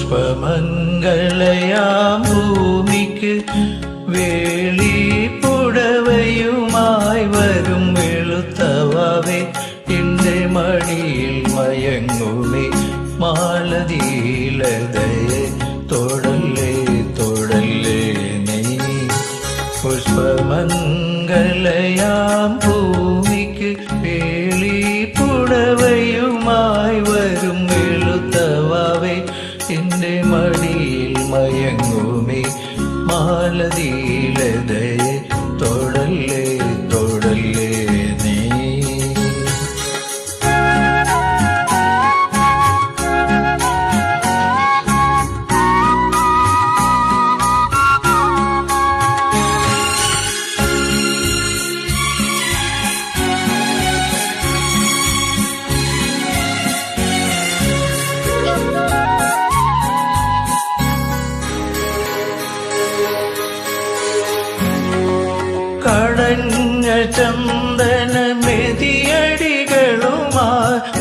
പുഷ്പമംഗലയാം ഭൂമിക്ക് വേളി പുടവയുമായി വരും വെളുത്തവാവേ എന്റെ മടിയിൽ മയങ്ങുമേ മാലതീലതയെ തൊടല്ലേ തൊടല്ലേ നീ പുഷ്പമംഗലയാം ഭൂമിക്ക് വേളി പുടവയുമായി വരും വെളുത്തവാവേ എന്റെ മടിയിൽ മയങ്ങുമേ മാലതീലതയെ തൊടല്ലേ തൊടല്ലേ നീ കടഞ്ഞ ചന്ദന മെതിയടികളുമാ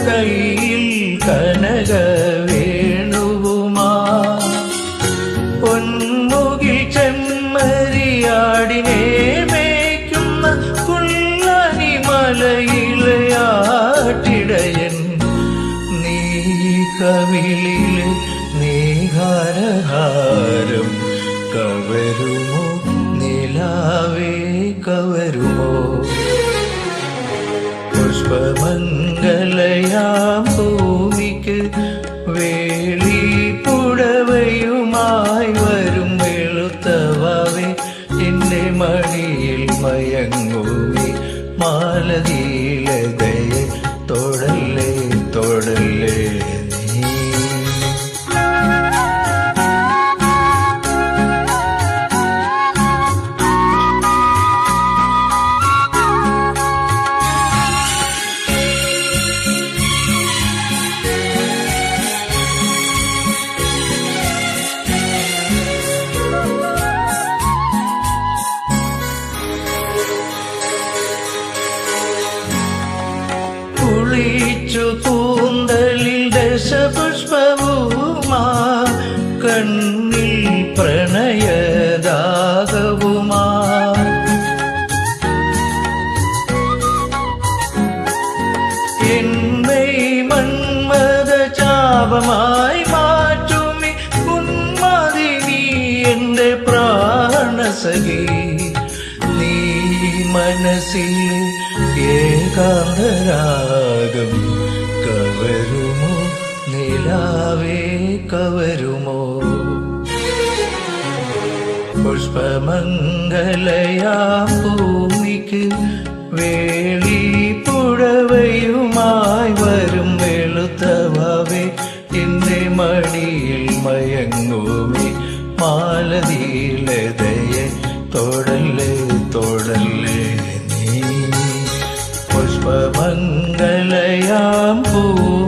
കയ്യിൽ കനക വേണുവുമാ പൊന്മുകിൽ ചെമ്മരിയാടിനെ മേയ്ക്കുന്ന പുല്ലനി മലയിലയാട്ടിടയൻ നീ കവിളിലെ നീഹാരഹാരം കവരുമോ നിലാവേ കവരുമോ പുഷ്പമംഗലയാം ഭൂമിക്ക് വേളി പുടവയുമായി വരും വെളുത്തവാവേ എന്റെ മടിയിൽ മയങ്ങുമേ മാലതീലതയെ തൊടല്ലേ തൊടല്ലേ നീ കുളിച്ചു കൂന്തലിൽ ദശപുഷ്പവുമാ കണ്ണിൽ പ്രണയദാഹവുമാ എന്നെ മന്മഥ ചാപമായി മാറ്റുമി ഉന്മാദിനി എന്റെ പ്രാണസഖി നീ മനസ്സിൽ ഏകാന്തരാഗം കവരുമോ നിലാവേ കവരുമോ പുഷ്പമംഗലയാം ഭൂമിക്ക് വേളി പുടവയുമായി വരും വെളുത്തവാവേ എന്റെ മടിയിൽ മയങ്ങുമേ മാലതീലതയെ തൊടല്ലേ തൊടല്ലേ നീ പുഷ്പമംഗലയാം ഭൂമി